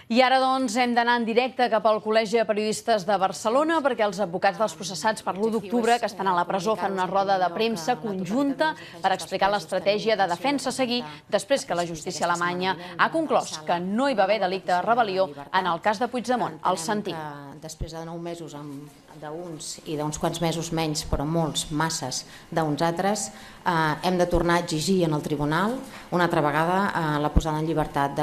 I ara, doncs, hem d'anar en directe cap al Col·legi de Periodistes de Barcelona perquè els advocats dels processats per l'1 d'octubre que estan a la presó fan una roda de premsa conjunta per explicar l'estratègia de defensa a seguir després que la justícia alemanya ha conclòs que no hi va haver delicte de rebel·lió en el cas de Puigdemont. El sentim. Després de 9 mesos d'uns i d'uns quants mesos menys, però molts, masses, d'uns altres, hem de tornar a exigir en el tribunal una altra vegada la posada en llibertat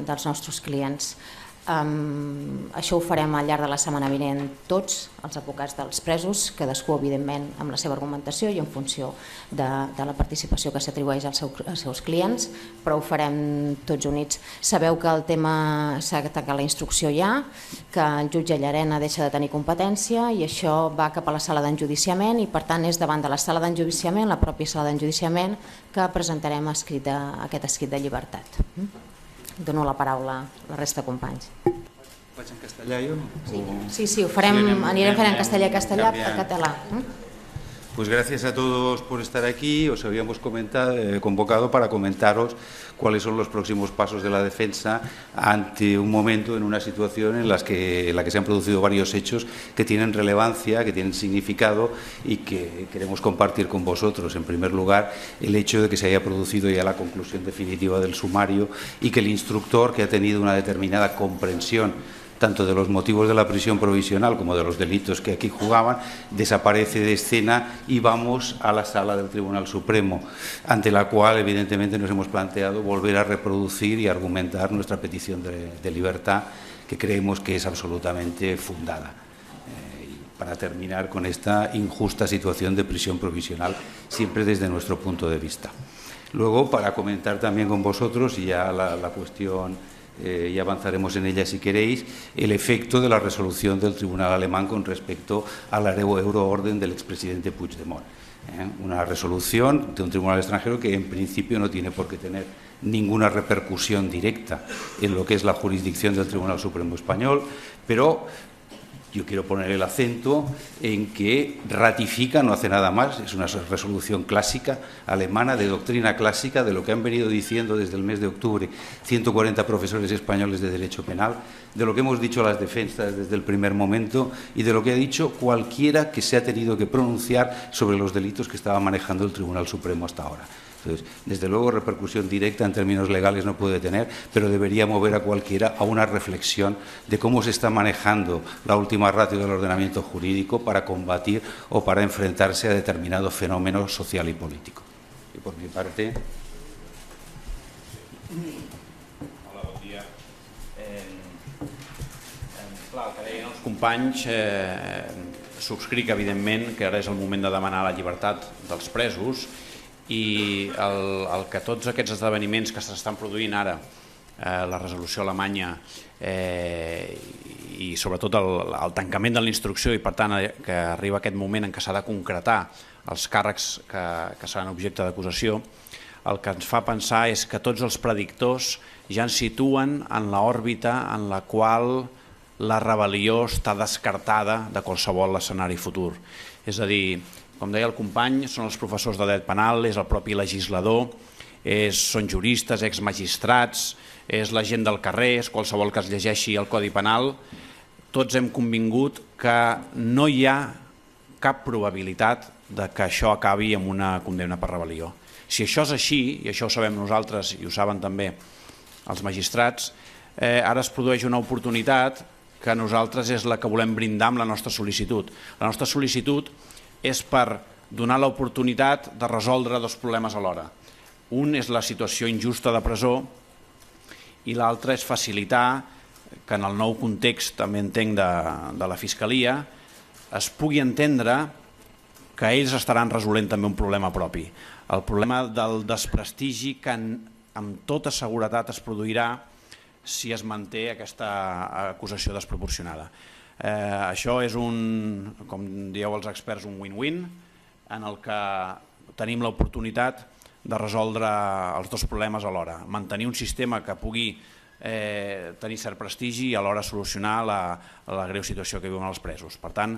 dels nostres clients. Això ho farem al llarg de la setmana vinent tots, els advocats dels presos, cadascú evidentment amb la seva argumentació i en funció de la participació que s'atribueix als seus clients, però ho farem tots units. Sabeu que el tema s'ha tancat la instrucció ja, que el jutge Llarena deixa de tenir competència i això va cap a la sala d'enjudiciament i per tant és davant de la sala d'enjudiciament, la pròpia sala d'enjudiciament, que presentarem aquest escrit de llibertat. Dono la paraula a la resta de companys. Vaig en castellà jo? Sí, ho farem, anirem fent en castellà i castellà per català. Pues gracias a todos por estar aquí. Os habíamos convocado para comentaros cuáles son los próximos pasos de la defensa ante un momento, en una situación en la que se han producido varios hechos que tienen relevancia, que tienen significado y que queremos compartir con vosotros. En primer lugar, el hecho de que se haya producido ya la conclusión definitiva del sumario y que el instructor, que ha tenido una determinada comprensión tanto de los motivos de la prisión provisional como de los delitos que aquí jugaban, desaparece de escena y vamos a la sala del Tribunal Supremo, ante la cual evidentemente nos hemos planteado volver a reproducir y argumentar nuestra petición de libertad, que creemos que es absolutamente fundada. Para terminar con esta injusta situación de prisión provisional, siempre desde nuestro punto de vista. Luego, para comentar también con vosotros, y ya la cuestión y avanzaremos en ella si queréis, el efecto de la resolución del Tribunal alemán con respecto a la euroorden del expresidente Puigdemont. Una resolución de un tribunal extranjero que en principio no tiene por qué tener ninguna repercusión directa en lo que es la jurisdicción del Tribunal Supremo Español, pero yo quiero poner el acento en que ratifica, no hace nada más, es una resolución clásica alemana, de doctrina clásica, de lo que han venido diciendo desde el mes de octubre 140 profesores españoles de Derecho Penal, de lo que hemos dicho las defensas desde el primer momento y de lo que ha dicho cualquiera que se ha tenido que pronunciar sobre los delitos que estaba manejando el Tribunal Supremo hasta ahora. Entonces, desde luego, repercusión directa en términos legales no puede tener, pero debería mover a cualquiera a una reflexión de cómo se está manejando la última ratio del ordenamiento jurídico para combatir o para enfrentarse a determinado fenómeno social y político. Y por mi parte... Hola, bon dia. Clar, el que deien els companys, subscric evidentment que ara és el moment de demanar la llibertat dels presos i el que tots aquests esdeveniments que s'estan produint ara, la resolució alemanya i sobretot el tancament de la instrucció i per tant que arriba aquest moment en què s'ha de concretar els càrrecs que seran objecte d'acusació, el que ens fa pensar és que tots els predictors ja ens situen en l'òrbita en la qual la rebel·lió està descartada de qualsevol escenari futur. És a dir, com deia el company, són els professors de dret penal, és el propi legislador, són juristes, exmagistrats, és la gent del carrer, és qualsevol que es llegeixi el Codi Penal. Tots hem convingut que no hi ha cap probabilitat de que això acabi amb una condemna per rebel·lió. Si això és així, i això ho sabem nosaltres i ho saben també els magistrats, ara es produeix una oportunitat que nosaltres és la que volem brindar amb la nostra sol·licitud. La nostra sol·licitud és per donar l'oportunitat de resoldre dos problemes alhora. Un és la situació injusta de presó i l'altre és facilitar que en el nou context, també entenc, de la Fiscalia, es pugui entendre que ells estaran resolent també un problema propi. El problema del desprestigi que amb tota seguretat es produirà si es manté aquesta acusació desproporcionada. Això és com dieu els experts, un win-win en el que tenim l'oportunitat de resoldre els dos problemes alhora. Mantenir un sistema que pugui tenir cert prestigi i alhora solucionar la greu situació que viuen els presos. Per tant,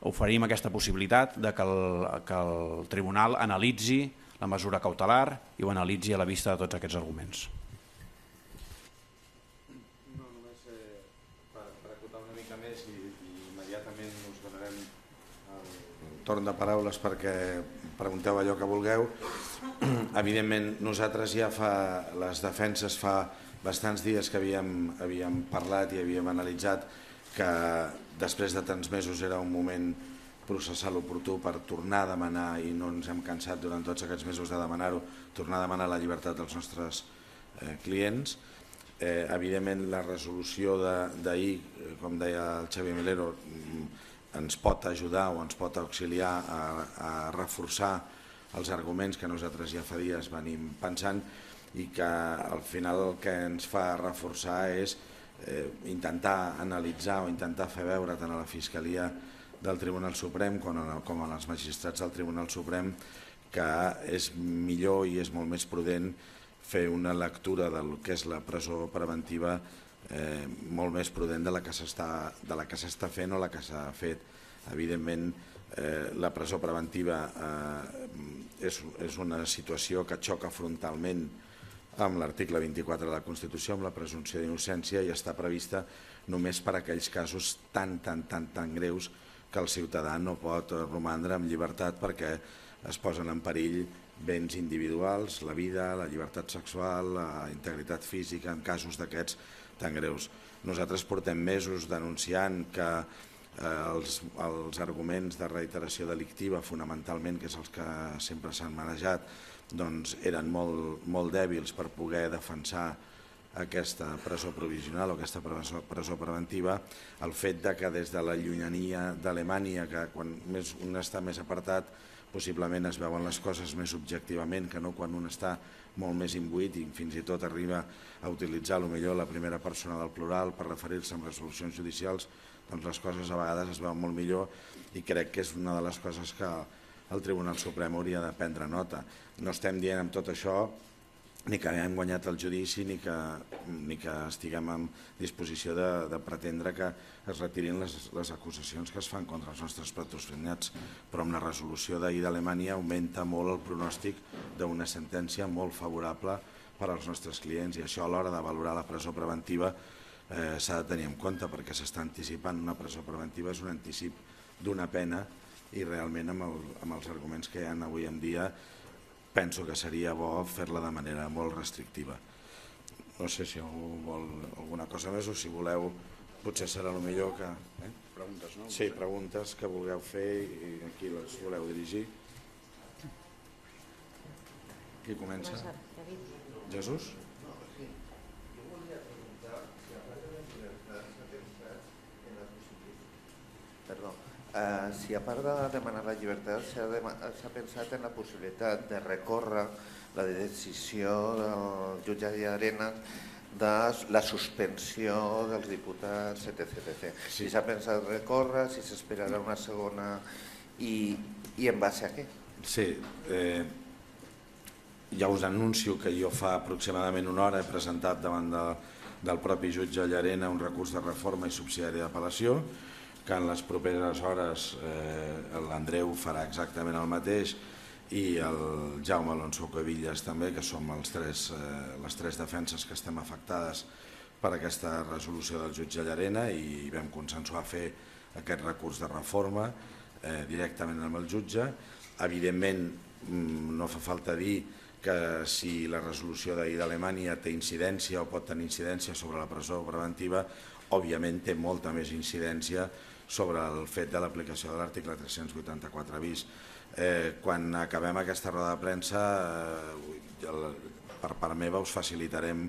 oferim aquesta possibilitat que el tribunal analitzi la mesura cautelar i ho analitzi a la vista de tots aquests arguments. una mica més i immediatament us donarem el torn de paraules perquè pregunteu allò que vulgueu. Evidentment, nosaltres ja les defenses fa bastants dies que havíem parlat i havíem analitzat que després de tants mesos era un moment processar l'oportú per tornar a demanar, i no ens hem cansat durant tots aquests mesos de demanar-ho, tornar a demanar la llibertat dels nostres clients. Evidentment, la resolució d'ahir, com deia el Xavier Melero, ens pot ajudar o ens pot auxiliar a reforçar els arguments que nosaltres ja fa dies venim pensant i que al final el que ens fa reforçar és intentar analitzar o intentar fer veure tant a la Fiscalia del Tribunal Suprem com als magistrats del Tribunal Suprem que és millor i és molt més prudent fer una lectura del que és la presó preventiva molt més prudent de la que s'està fent o la que s'ha fet. Evidentment, la presó preventiva és una situació que xoca frontalment amb l'article 24 de la Constitució, amb la presumpció d'innocència, i està prevista només per a aquells casos tan greus que el ciutadà no pot romandre en llibertat perquè es posen en perill béns individuals, la vida, la llibertat sexual, la integritat física, en casos d'aquests tan greus. Nosaltres portem mesos denunciant que els arguments de reiteració delictiva, fonamentalment, que és els que sempre s'han manejat, doncs eren molt dèbils per poder defensar aquesta presó provisional o aquesta presó preventiva. El fet que des de la llunyania d'Alemanya, que quan un està més apartat, possiblement es veuen les coses més objectivament que no quan un està molt més imbuït i fins i tot arriba a utilitzar potser la primera persona del plural per referir-se a resolucions judicials, doncs les coses a vegades es veuen molt millor i crec que és una de les coses que el Tribunal Suprem hauria de prendre nota. No estem dient amb tot això ni que hem guanyat el judici ni que estiguem en disposició de pretendre que es retirin les acusacions que es fan contra els nostres patrocinats, però amb la resolució d'ahir d'Alemanya augmenta molt el pronòstic d'una sentència molt favorable per als nostres clients, i això a l'hora de valorar la presó preventiva s'ha de tenir en compte, perquè s'està anticipant una presó preventiva, és un anticip d'una pena, i realment amb els arguments que hi ha avui en dia penso que seria bo fer-la de manera molt restrictiva. No sé si algú vol alguna cosa més o si voleu, potser serà el millor que... Preguntes, no? Sí, preguntes que vulgueu fer i a qui les voleu dirigir. Qui comença? Jesús? Perdó. Si a part de demanar la llibertat s'ha pensat en la possibilitat de recórrer la decisió del jutge Llarena de la suspensió dels diputats, etc. Si s'ha pensat recórrer, si s'esperarà una segona i en base a què? Sí, ja us anuncio que jo fa aproximadament una hora he presentat davant del propi jutge Llarena un recurs de reforma i subsidiari d'apel·lació, que en les properes hores l'Andreu farà exactament el mateix i el Jaume Alonso Cuevillas també, que som les tres defenses que estem afectades per aquesta resolució del jutge Llarena, i vam consensuar fer aquest recurs de reforma directament amb el jutge. Evidentment, no fa falta dir que si la resolució d'ahir d'Alemanya té incidència o pot tenir incidència sobre la presó preventiva, òbviament té molta més incidència sobre el fet de l'aplicació de l'article 384 bis. Quan acabem aquesta roda de premsa, per part meva us facilitarem,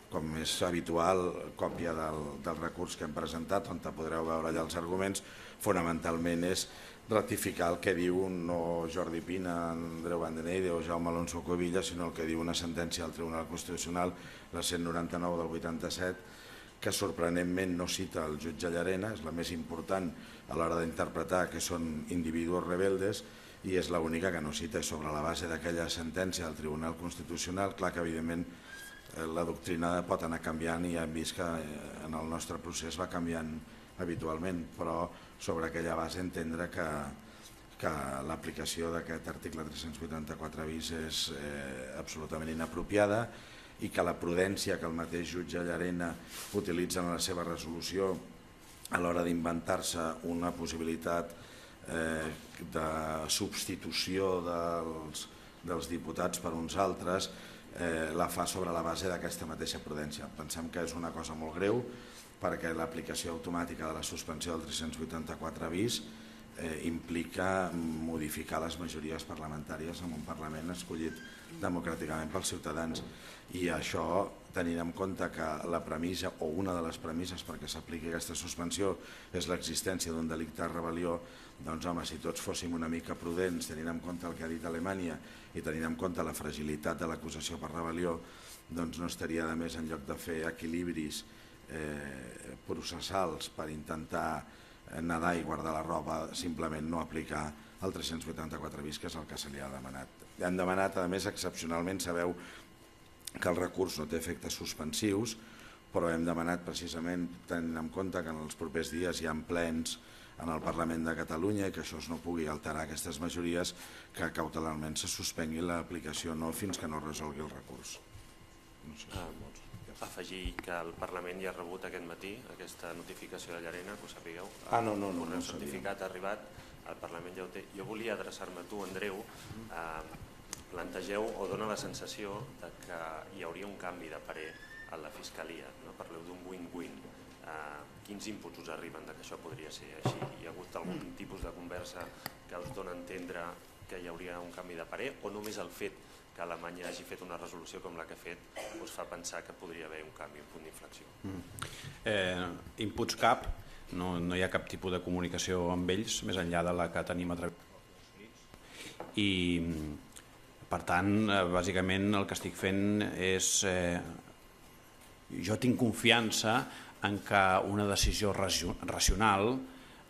com és habitual, còpia del recurs que hem presentat, on podreu veure allà els arguments. Fonamentalment és ratificar el que diu no Jordi Pina, Andreu Van den Eyde o Jaume Alonso Cuevillas, sinó el que diu una sentència del Tribunal Constitucional, la 199 del 87, que sorprenentment no cita el jutge Llarena, és la més important a l'hora d'interpretar que són individus rebeldes, i és l'única que no cita. Sobre la base d'aquella sentència del Tribunal Constitucional, clar que evidentment la doctrina pot anar canviant, i ja hem vist que en el nostre procés va canviant habitualment, però sobre aquella base entendre que l'aplicació d'aquest article 384 bis és absolutament inapropiada, i que la prudència que el mateix jutge Llarena utilitza en la seva resolució a l'hora d'inventar-se una possibilitat de substitució dels diputats per uns altres, la fa sobre la base d'aquesta mateixa prudència. Pensem que és una cosa molt greu perquè l'aplicació automàtica de la suspensió del 384 bis implica modificar les majories parlamentàries en un Parlament escollit democràticament pels ciutadans, i això tenint en compte que la premissa o una de les premisses perquè s'apliqui aquesta suspensió és l'existència d'un delicte de rebel·lió, doncs home, si tots fóssim una mica prudents tenint en compte el que ha dit Alemanya i tenint en compte la fragilitat de l'acusació per rebel·lió, doncs no estaria de més, en lloc de fer equilibris processals per intentar nedar i guardar la roba, simplement no aplicar el 384 bis, que és el que se li ha demanat. Hem demanat, a més, excepcionalment, sabeu que el recurs no té efectes suspensius, però hem demanat precisament tenint en compte que en els propers dies hi ha plens en el Parlament de Catalunya i que això no pugui alterar aquestes majories, que cautelarment se suspengui l'aplicació fins que no resolgui el recurs. Afegir que el Parlament ja ha rebut aquest matí aquesta notificació de Llarena, que ho sapigueu. No El correu certificat ha arribat, el Parlament ja ho té. Jo volia adreçar-me a tu, Andreu. Plantegeu o dona la sensació que hi hauria un canvi de parer a la Fiscalia. Parleu d'un win-win. Quins inputs us arriben que això podria ser així? Hi ha hagut algun tipus de conversa que us dona a entendre que hi hauria un canvi de parer, o només el fet que Alemanya hagi fet una resolució com la que ha fet us fa pensar que podria haver un canvi, un punt d'inflexió? Inputs cap, no hi ha cap tipus de comunicació amb ells, més enllà de la que tenim a través i per tant, bàsicament el que estic fent és jo tinc confiança en que una decisió racional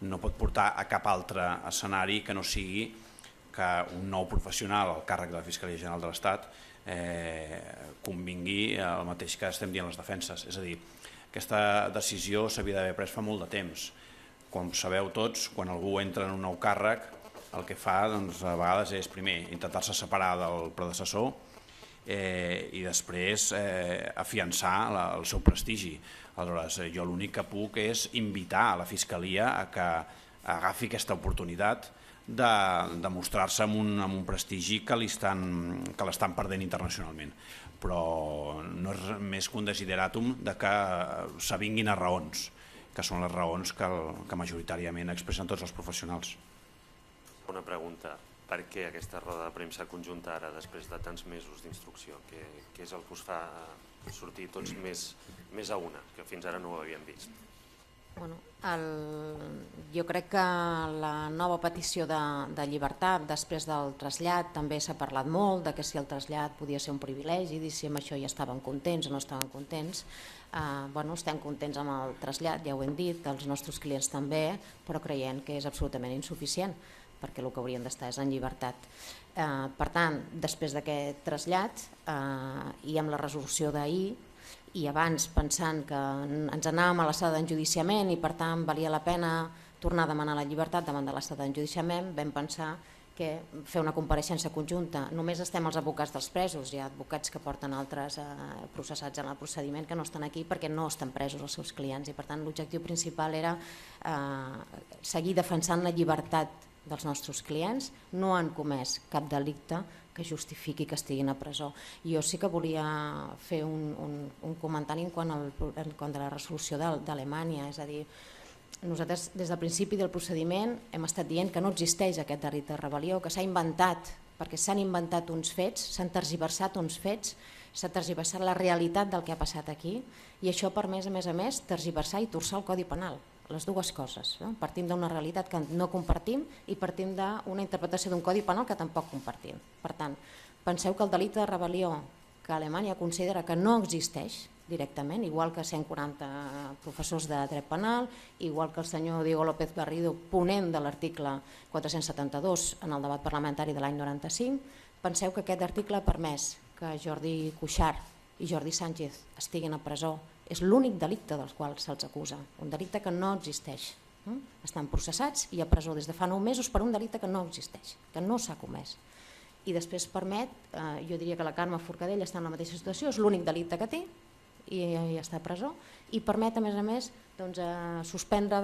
no pot portar a cap altre escenari que no sigui que un nou professional al càrrec de la Fiscalia General de l'Estat convingui el mateix que estem dient les defenses. És a dir, aquesta decisió s'havia d'haver pres fa molt de temps. Com sabeu tots, quan algú entra en un nou càrrec, el que fa a vegades és, primer, intentar-se separar del predecessor i després afiançar el seu prestigi. Aleshores, jo l'únic que puc és invitar a la Fiscalia a que agafi aquesta oportunitat de mostrar-se amb un prestigi que l'estan perdent internacionalment. Però no és més que un desideratum que s'avinguin a raons, que són les raons que majoritàriament expressen tots els professionals. Una pregunta. Per què aquesta roda de premsa conjunta ara, després de tants mesos d'instrucció? Què és el que us fa sortir tots més a una, que fins ara no ho havíem vist? Jo crec que la nova petició de llibertat després del trasllat també s'ha parlat molt de que si el trasllat podia ser un privilegi, i si amb això ja estaven contents o no estaven contents. Estem contents amb el trasllat, ja ho hem dit, els nostres clients també, però creiem que és absolutament insuficient perquè el que haurien d'estar és en llibertat. Per tant, després d'aquest trasllat i amb la resolució d'ahir, i abans pensant que ens anàvem a l'estat d'enjudiciament i per tant valia la pena tornar a demanar la llibertat davant de l'estat d'enjudiciament, vam pensar que fer una compareixença conjunta, només estem els advocats dels presos, hi ha advocats que porten altres processats en el procediment que no estan aquí perquè no estan presos els seus clients, i per tant l'objectiu principal era seguir defensant la llibertat dels nostres clients. No han comès cap delicte que justifiqui que estiguin a presó. Jo sí que volia fer un comentari en quant a la resolució d'Alemanya, és a dir, nosaltres des del principi del procediment hem estat dient que no existeix aquest delicte de rebel·lió, que s'ha inventat, perquè s'han inventat uns fets, s'han tergiversat uns fets, s'ha tergiversat la realitat del que ha passat aquí, i això ha permès, a més, tergiversar i torçar el Codi Penal. Les dues coses. Partim d'una realitat que no compartim i partim d'una interpretació d'un Codi Penal que tampoc compartim. Per tant, penseu que el delicte de rebel·lió que Alemanya considera que no existeix directament, igual que 140 professors de dret penal, igual que el senyor Diego López Garrido, ponent de l'article 472 en el debat parlamentari de l'any 95, penseu que aquest article ha permès que Jordi Cuixart i Jordi Sánchez estiguin a presó. És l'únic delicte del qual se'ls acusa, un delicte que no existeix. Estan processats i a presó des de fa 9 mesos per un delicte que no existeix, que no s'ha comès. I després permet, jo diria que la Carme Forcadell està en la mateixa situació, és l'únic delicte que té i està a presó, i permet, a més, suspendre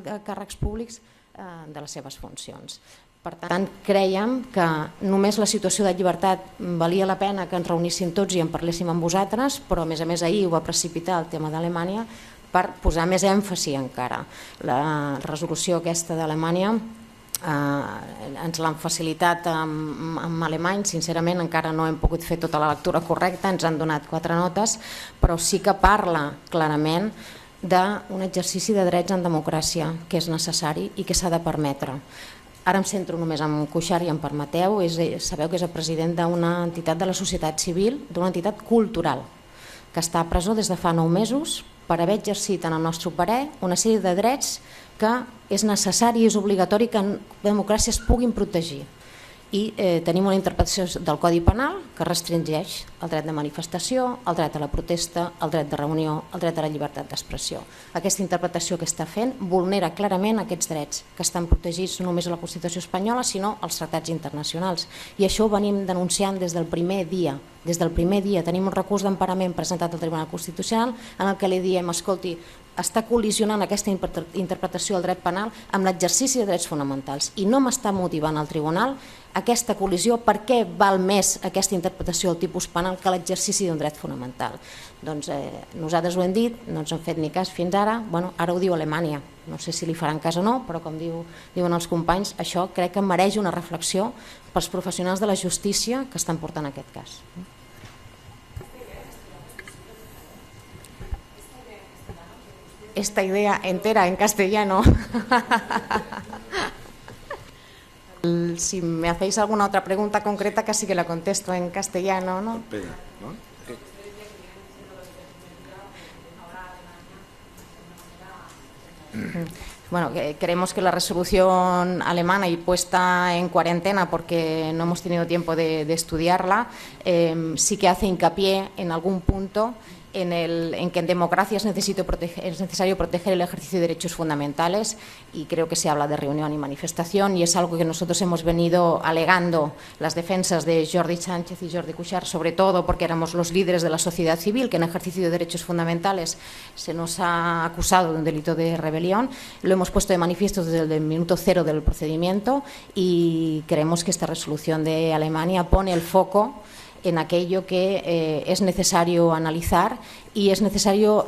de càrrecs públics de les seves funcions. Per tant, crèiem que només la situació de llibertat valia la pena que ens reuníssim tots i en parléssim amb vosaltres, però a més ahir ho va precipitar el tema d'Alemanya per posar més èmfasi encara. La resolució aquesta d'Alemanya ens l'han facilitat en alemany, sincerament encara no hem pogut fer tota la lectura correcta, ens han donat 4 notes, però sí que parla clarament d'un exercici de drets en democràcia que és necessari i que s'ha de permetre. Ara em centro només en Cuixart i em permeteu, sabeu que és el president d'una entitat de la societat civil, d'una entitat cultural, que està a presó des de fa 9 mesos per haver exercit, en el nostre parer, una sèrie de drets que és necessari i és obligatori que en democràcia es puguin protegir. I tenim una interpretació del Codi Penal que restringeix el dret de manifestació, el dret a la protesta, el dret de reunió, el dret a la llibertat d'expressió. Aquesta interpretació que està fent vulnera clarament aquests drets que estan protegits no només a la Constitució espanyola sinó als tractats internacionals. I això ho venim denunciant des del primer dia. Des del primer dia tenim un recurs d'emparament presentat al Tribunal Constitucional en el que li diem, escolti, està col·lisionant aquesta interpretació del dret penal amb l'exercici de drets fonamentals i no m'està motivant el Tribunal aquesta col·lisió, per què val més aquesta interpretació del tipus penal que l'exercici d'un dret fonamental. Doncs nosaltres ho hem dit, no ens han fet ni cas fins ara, ara ho diu Alemanya, no sé si li faran cas o no, però com diuen els companys, això crec que mereix una reflexió pels professionals de la justícia que estan portant aquest cas. Esta idea entera en castellano. Si me hacéis alguna otra pregunta concreta, casi que la contesto en castellano, ¿no? Bueno, creemos que la resolución alemana y puesta en cuarentena porque no hemos tenido tiempo de estudiarla, sí que hace hincapié en algún punto en que en democracia es necesario proteger el ejercicio de derechos fundamentales y creo que se habla de reunión y manifestación y es algo que nosotros hemos venido alegando las defensas de Jordi Sánchez y Jordi Cuixart, sobre todo porque éramos los líderes de la sociedad civil que en ejercicio de derechos fundamentales se nos ha acusado de un delito de rebelión. Lo hemos puesto de manifiesto desde el minuto cero del procedimiento y creemos que esta resolución de Alemania pone el foco en aquello que es necesario analizar y es necesario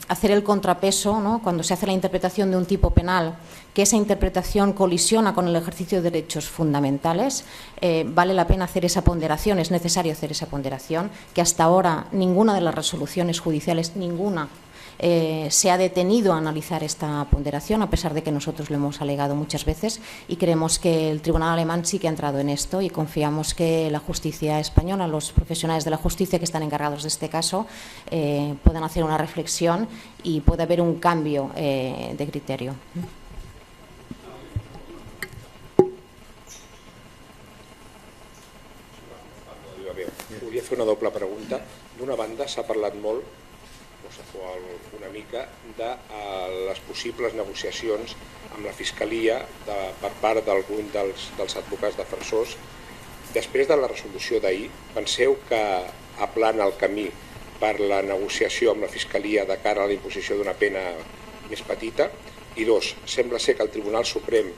hacer el contrapeso, ¿no? Cuando se hace la interpretación de un tipo penal, que esa interpretación colisiona con el ejercicio de derechos fundamentales, vale la pena hacer esa ponderación, es necesario hacer esa ponderación, que hasta ahora ninguna de las resoluciones judiciales, ninguna, se ha detenido a analizar esta ponderación, a pesar de que nosotros lo hemos alegado muchas veces y creemos que el Tribunal alemán sí que ha entrado en esto y confiamos que la justicia española, los profesionales de la justicia que están encargados de este caso, puedan hacer una reflexión y pueda haber un cambio de criterio. Volia fer una doble pregunta. D'una banda, s'ha parlat molt una mica de les possibles negociacions amb la Fiscalia per part d'algun dels advocats defensors. Després de la resolució d'ahir, penseu que aplana el camí per la negociació amb la Fiscalia de cara a la imposició d'una pena més petita? I dos, sembla ser que el Tribunal Suprem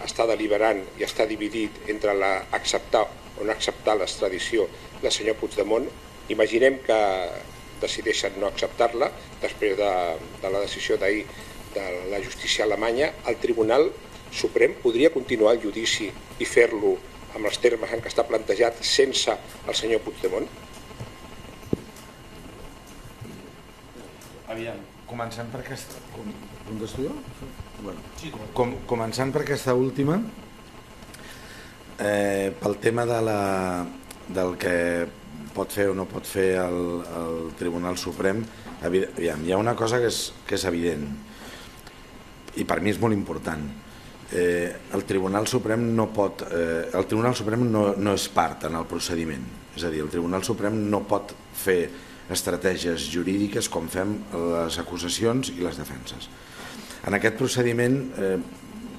està deliberant i està dividit entre acceptar o no acceptar l'extradició del senyor Puigdemont. Imaginem que decideixen no acceptar-la després de la decisió d'ahir de la justícia alemanya. El Tribunal Suprem podria continuar el judici i fer-lo amb els termes en què està plantejat sense el senyor Puigdemont? Aviam, començant per aquesta... Contesto jo? Començant per aquesta última, pel tema del que pot fer o no pot fer el Tribunal Suprem, hi ha una cosa que és evident i per mi és molt important. El Tribunal Suprem no és part en el procediment, és a dir, el Tribunal Suprem no pot fer estratègies jurídiques com fem les acusacions i les defenses. En aquest procediment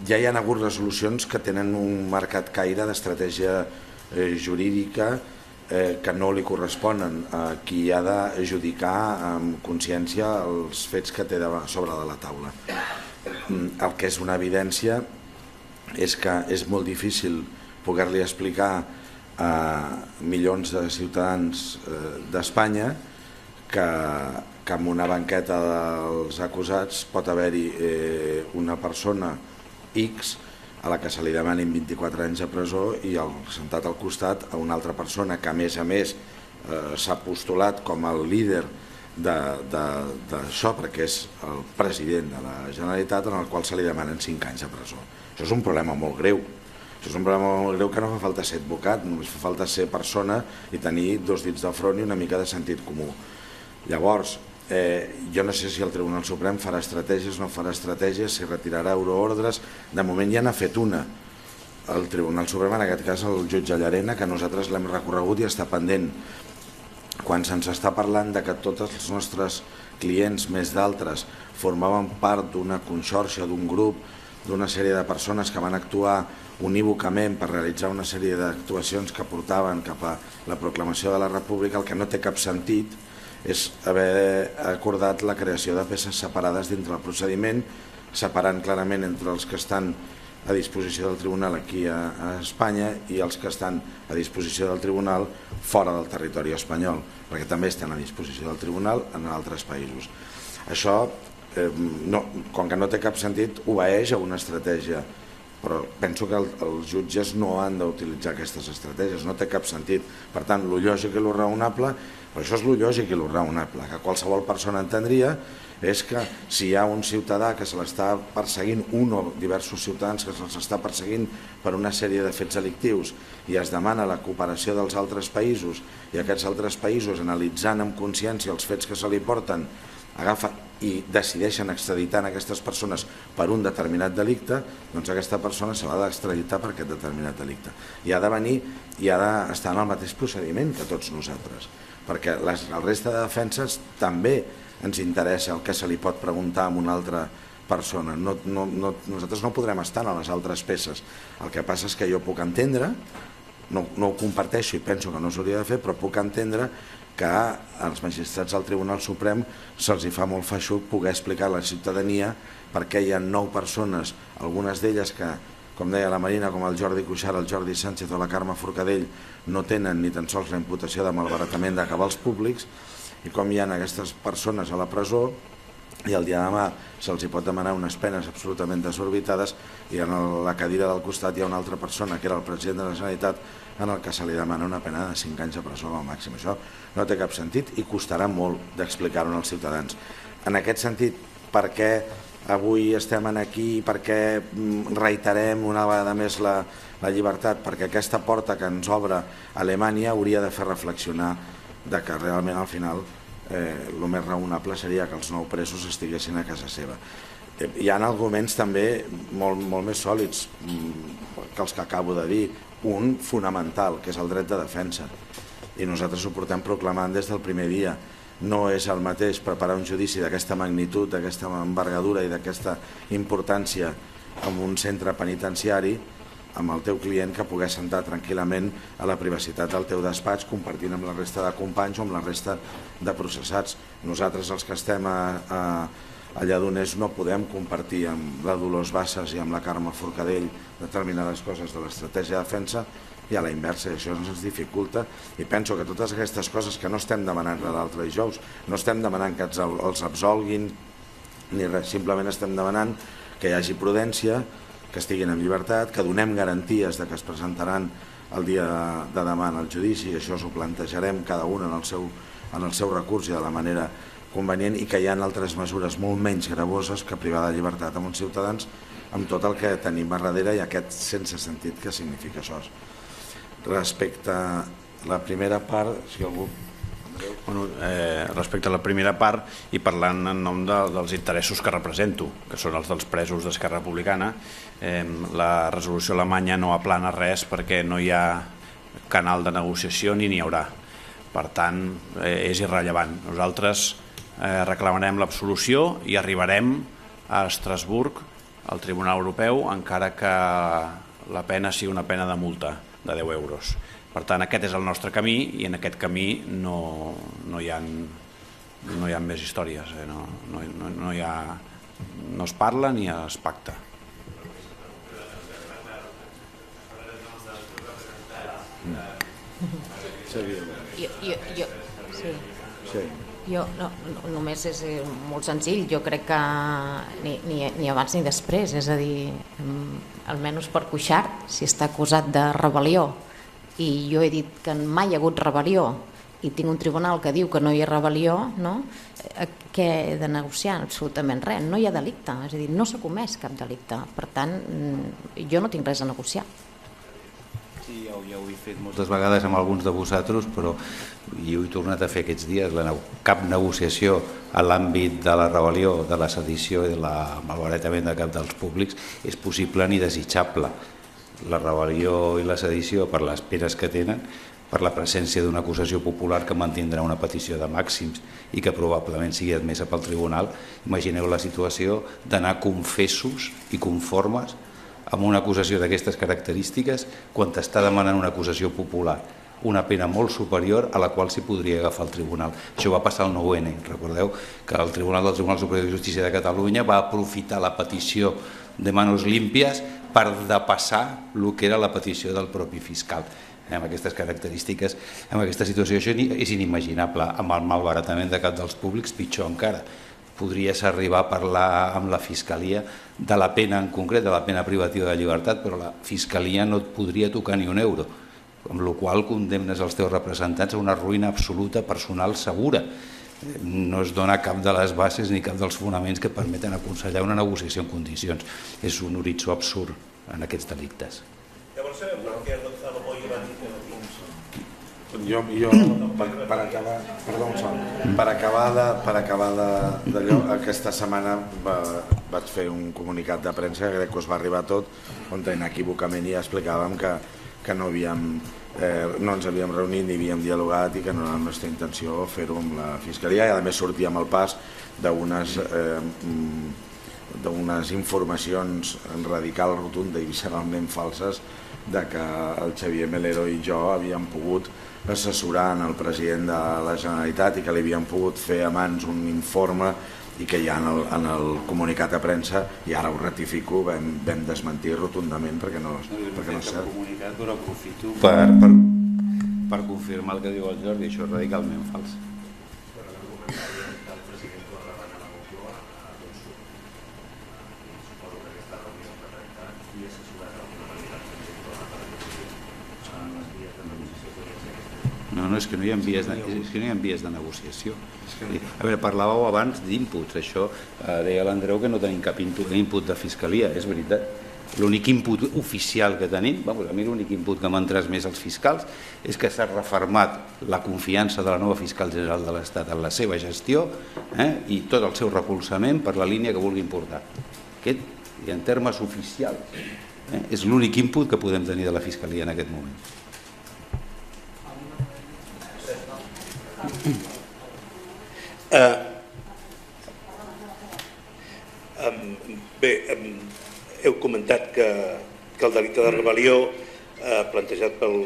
ja hi ha hagut resolucions que tenen un marcat caire d'estratègia jurídica que no li corresponen a qui ha d'adjudicar amb consciència els fets que té sobre de la taula. El que és una evidència és que és molt difícil poder-li explicar a milions de ciutadans d'Espanya que en una banqueta dels acusats pot haver-hi una persona X a la que se li demanin 24 anys de presó i sentat al costat a una altra persona que a més s'ha postulat com el líder d'això perquè és el president de la Generalitat, en el qual se li demanen 5 anys de presó. Això és un problema molt greu. Això és un problema molt greu que no fa falta ser advocat, només fa falta ser persona i tenir 2 dits de front i una mica de sentit comú. Llavors, jo no sé si el Tribunal Suprem farà estratègies, no farà estratègies, si retirarà euroordres. De moment ja n'ha fet una. El Tribunal Suprem, en aquest cas el jutge Llarena, que nosaltres l'hem recorregut i està pendent. Quan se'ns està parlant de que tots els nostres clients, més d'altres, formaven part d'una conxorxa, d'un grup, d'una sèrie de persones que van actuar unívocament per realitzar una sèrie d'actuacions que portaven cap a la proclamació de la República, el que no té cap sentit és haver acordat la creació de peces separades dintre el procediment, separant clarament entre els que estan a disposició del tribunal aquí a Espanya i els que estan a disposició del tribunal fora del territori espanyol, perquè també estan a disposició del tribunal en altres països. Això, com que no té cap sentit, obeeix a una estratègia, però penso que els jutges no han d'utilitzar aquestes estratègies, no té cap sentit. Per tant, lo lògic i lo raonable, però això és lo lògic i lo raonable, que qualsevol persona entendria, és que si hi ha un ciutadà que se l'està perseguint, un o diversos ciutadans que se'ls està perseguint per una sèrie de fets delictius i es demana la cooperació dels altres països i aquests altres països, analitzant amb consciència els fets que se li porten, agafen i decideixen extraditar aquestes persones per un determinat delicte, doncs aquesta persona se l'ha d'extraditar per aquest determinat delicte. I ha de venir i ha d'estar en el mateix procediment que tots nosaltres, perquè la resta de defenses també ens interessa el que se li pot preguntar a una altra persona. Nosaltres no podrem estar en les altres peces. El que passa és que jo puc entendre, no ho comparteixo i penso que no s'hauria de fer, però puc entendre que als magistrats del Tribunal Suprem se'ls fa molt feixuc poder explicar a la ciutadania per què hi ha 9 persones, algunes d'elles que, com deia la Marina, com el Jordi Cuixart, el Jordi Sánchez o la Carme Forcadell, no tenen ni tan sols la imputació de malbaratament de cabals públics, i com hi ha aquestes persones a la presó i el dia de demà se'ls pot demanar unes penes absolutament desorbitades i en la cadira del costat hi ha una altra persona que era el president de la Generalitat en el que se li demana una pena de 5 anys de presó al màxim. Això no té cap sentit i costarà molt d'explicar-ho als ciutadans. En aquest sentit, per què avui estem aquí, per què reiterem una vegada més la llibertat? Perquè aquesta porta que ens obre Alemanya hauria de fer reflexionar de que realment al final el més raonable seria que els 9 presos estiguessin a casa seva. Hi ha arguments també molt més sòlids que els que acabo de dir. Un fonamental, que és el dret de defensa. I nosaltres ho portem proclamant des del primer dia. No és el mateix preparar un judici d'aquesta magnitud, d'aquesta envergadura i d'aquesta importància en un centre penitenciari amb el teu client que poder sentar tranquil·lament a la privacitat del teu despatx compartint amb la resta de companys o amb la resta de processats. Nosaltres, els que estem a Lledoners, no podem compartir amb la Dolors Bassas i amb la Carme Forcadell determinades coses de l'estratègia de defensa i a la inversa, i això ens dificulta. I penso que totes aquestes coses que no estem demanant l'altre dijous, no estem demanant que els absolguin ni res, simplement estem demanant que hi hagi prudència, que estiguin en llibertat, que donem garanties de que es presentaran el dia de demà en el judici, i això ho plantejarem cada un en el seu recurs i de la manera convenient, i que hi ha altres mesures molt menys gravoses que privar de llibertat amb uns ciutadans amb tot el que tenim a darrere i aquest sense sentit que significa això. Respecte a la primera part, si algú... Respecte a la primera part i parlant en nom dels interessos que represento, que són els dels presos d'Esquerra Republicana, la resolució alemanya no aplana res perquè no hi ha canal de negociació ni n'hi haurà. Per tant, és irrellevant. Nosaltres reclamarem l'absolució i arribarem a Estrasburg, al Tribunal Europeu, encara que la pena sigui una pena de multa de 10 euros. Per tant, aquest és el nostre camí i en aquest camí no hi ha més històries, no es parla ni es pacta. Jo només és molt senzill, jo crec que ni abans ni després, és a dir, almenys per Cuixart, si està acusat de rebel·lió i jo he dit que mai hi ha hagut rebel·lió i tinc un tribunal que diu que no hi ha rebel·lió, què he de negociar? Absolutament res, no hi ha delicte, és a dir, no s'ha comès cap delicte, per tant, jo no tinc res a negociar. Sí, ja ho he fet moltes vegades amb alguns de vosaltres, però jo ho he tornat a fer aquests dies. Cap negociació a l'àmbit de la rebel·lió, de la sedició i del malbaratament de cap dels públics és possible ni desitjable. La rebel·lió i la sedició, per les penes que tenen, per la presència d'una acusació popular que mantindrà una petició de màxims i que probablement sigui admesa pel tribunal, imagineu la situació d'anar confessos i conformes amb una acusació d'aquestes característiques quan t'està demanant una acusació popular, una pena molt superior a la qual s'hi podria agafar el tribunal. Això va passar al 9N. Recordeu que el Tribunal Superior de Justícia de Catalunya va aprofitar la petició de manos límpies per depassar el que era la petició del propi fiscal. Amb aquestes característiques, amb aquesta situació, això és inimaginable. Amb el malbaratament de cap dels públics, pitjor encara. Podries arribar a parlar amb la Fiscalia de la pena en concret, de la pena privativa de llibertat, però la Fiscalia no et podria tocar ni un euro, amb la qual cosa condemnes els teus representants a una ruïna absoluta personal segura. No es dona cap de les bases ni cap dels fonaments que permeten aconsellar una negociació en condicions. És un horitzó absurd en aquests delictes. Llavors sabem per què Gonzalo Boye va dir que jo, per acabar, perdó, per acabar d'allò, aquesta setmana vaig fer un comunicat de premsa que crec que us va arribar tot, on inequívocament ja explicàvem que no ens havíem reunit ni havíem dialogat i que no era la nostra intenció fer-ho amb la Fiscalia, i a més sortíem al pas d'unes informacions radical, rotunda i visceralment falses de que el Xavier Melero i jo havíem pogut assessorar el president de la Generalitat i que li havíem pogut fer a mans un informe i que ja en el comunicat de premsa, i ara ho ratifico, vam desmentir rotundament perquè no és cert. Comunicat, però aprofito per confirmar el que diu el Jordi, això és radicalment fals. No, és que no hi ha vies de negociació. A veure, parlàveu abans d'inputs, això deia l'Andreu que no tenim cap input de Fiscalia, és veritat. L'únic input oficial que tenim, a mi l'únic input que m'han transmès els fiscals és que s'ha refermat la confiança de la nova fiscal general de l'Estat en la seva gestió i tot el seu recolzament per la línia que vulguin portar. Aquest, i en termes oficials, és l'únic input que podem tenir de la Fiscalia en aquest moment. Bé, heu comentat que el delicte de rebel·lió plantejat pel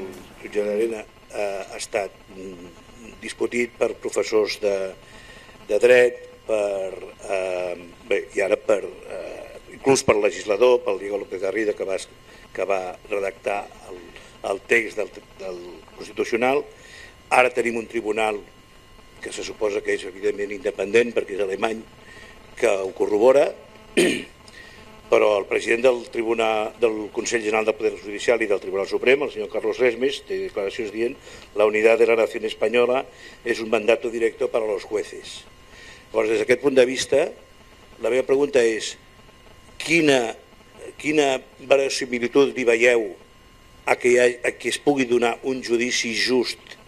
jutge d'Arena ha estat discutit per professors de dret, i ara inclús per legislador, pel Diego López Garrido, que va redactar el text del Constitucional. Ara tenim un tribunal que se suposa que és evidentment independent perquè és alemany, que ho corrobora, però el president del Consell General del Poder Judicial i del Tribunal Suprem, el senyor Carlos Resmes, té declaracions dient la unidad de la nación española és un mandato directo para los jueces. Llavors, des d'aquest punt de vista, la meva pregunta és quina verosimilitud li veieu a que es pugui donar un judici just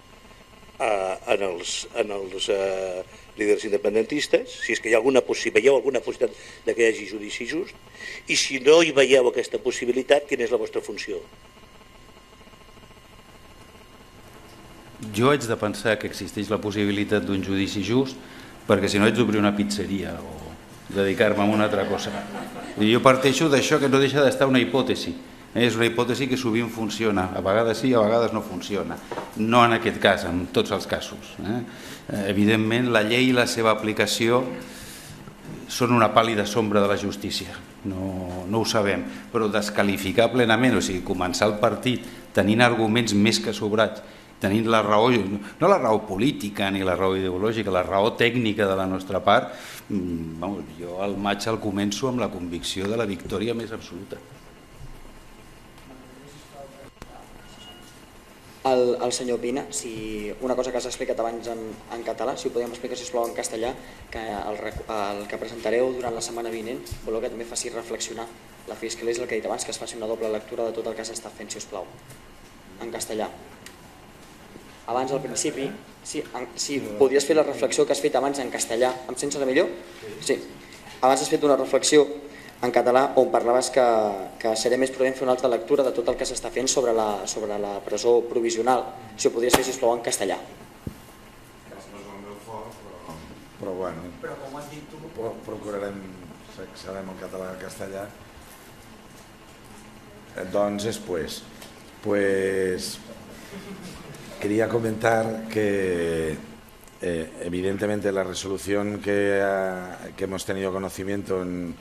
en els líders independentistes, si és que veieu alguna possibilitat que hi hagi judici just, i si no hi veieu aquesta possibilitat, quina és la vostra funció? Jo haig de pensar que existeix la possibilitat d'un judici just perquè si no haig d'obrir una pizzeria o dedicar-me a una altra cosa. Jo parteixo d'això que no deixa d'estar una hipòtesi. És una hipòtesi que sovint funciona, a vegades sí, a vegades no funciona. No en aquest cas, en tots els casos. Evidentment, la llei i la seva aplicació són una pàl·lida sombra de la justícia, no ho sabem, però desqualificar plenament, o sigui, començar el partit tenint arguments més que sobrats, tenint la raó, no la raó política ni la raó ideològica, la raó tècnica de la nostra part, jo el maig el començo amb la convicció de la victòria més absoluta. El senyor Pina, si una cosa que has explicat abans en català, si ho podem explicar, sisplau, en castellà, que el que presentareu durant la setmana vinent, voleu que també faci reflexionar la Fiscalia, és el que he dit abans, que es faci una doble lectura de tot el que s'està fent, sisplau, en castellà. Abans, al principi, si podries fer la reflexió que has fet abans en castellà, em sents ara millor? Sí. Abans has fet una reflexió en català on parlaves que seria més prudent fer una altra lectura de tot el que s'està fent sobre la presó provisional. Si ho podries fer, sisplau, en castellà. No és el meu fort, però bueno, procurarem, sabem el català i el castellà. Entonces, pues quería comentar que evidentemente la resolución que hemos tenido conocimiento en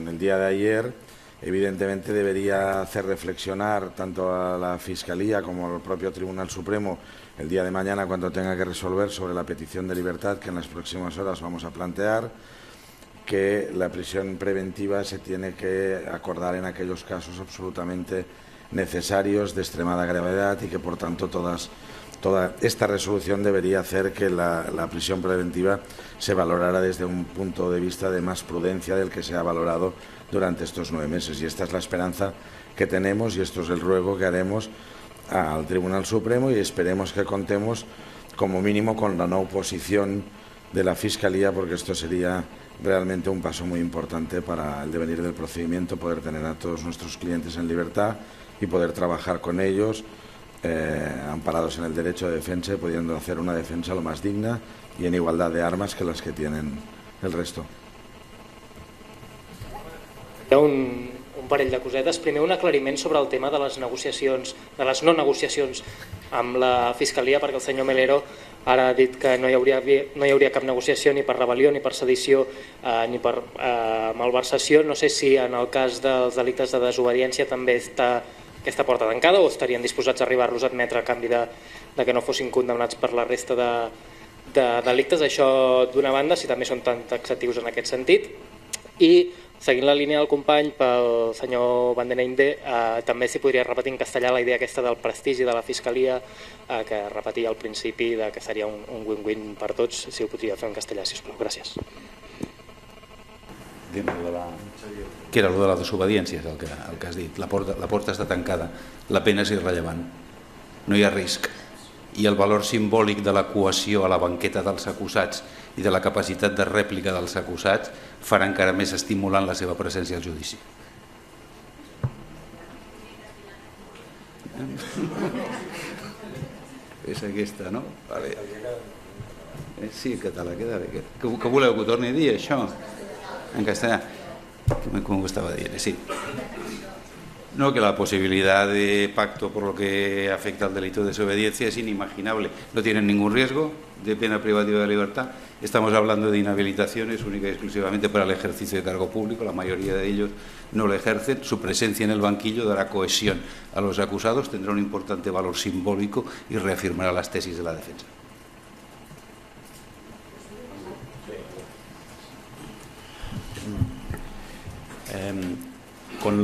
el día de ayer, evidentemente debería hacer reflexionar tanto a la Fiscalía como al propio Tribunal Supremo el día de mañana cuando tenga que resolver sobre la petición de libertad que en las próximas horas vamos a plantear, que la prisión preventiva se tiene que acordar en aquellos casos absolutamente necesarios, de extremada gravedad, y que por tanto toda esta resolución debería hacer que la prisión preventiva se valorara desde un punto de vista de más prudencia del que se ha valorado durante estos 9 meses. Y esta es la esperanza que tenemos y esto es el ruego que haremos al Tribunal Supremo, y esperemos que contemos como mínimo con la no oposición de la Fiscalía, porque esto sería realmente un paso muy importante para el devenir del procedimiento, poder tener a todos nuestros clientes en libertad y poder trabajar con ellos amparados en el derecho de defensa y pudiendo hacer una defensa lo más digna y en igualdad de armas que las que tienen el resto. Hi ha un parell de cosetes. Primer, un aclariment sobre el tema de les negociacions, de les no negociacions amb la Fiscalia, perquè el senyor Melero ara ha dit que no hi hauria cap negociació ni per rebel·lió, ni per sedició, ni per malversació. No sé si en el cas dels delictes de desobediència també està aquesta porta tancada o estarien disposats a arribar-los a admetre a canvi de que no fossin condemnats per la resta de delictes. Això d'una banda, si també són tan taxatius en aquest sentit. I seguint la línia del company, pel senyor Van den Einde, també s'hi podria repetir en castellà la idea aquesta del prestigi de la Fiscalia, que repetia al principi que seria un win-win per tots, si ho podria fer en castellà, sisplau. Gràcies. Que era el de la desobediència, el que has dit. La porta està tancada, la pena és irrellevant, no hi ha risc. I el valor simbòlic de la cohesió a la banqueta dels acusats i de la capacitat de rèplica dels acusats farà encara més estimulant la seva presència al judici. És aquesta, no? Vale. Sí, en català queda bé. Què voleu que ho torni a dir, això? En castellà. Como estaba diciendo, sí. No, que la posibilidad de pacto por lo que afecta al delito de desobediencia es inimaginable. No tienen ningún riesgo de pena privativa de libertad. Estamos hablando de inhabilitaciones única y exclusivamente para el ejercicio de cargo público. La mayoría de ellos no lo ejercen. Su presencia en el banquillo dará cohesión a los acusados, tendrá un importante valor simbólico y reafirmará las tesis de la defensa. Con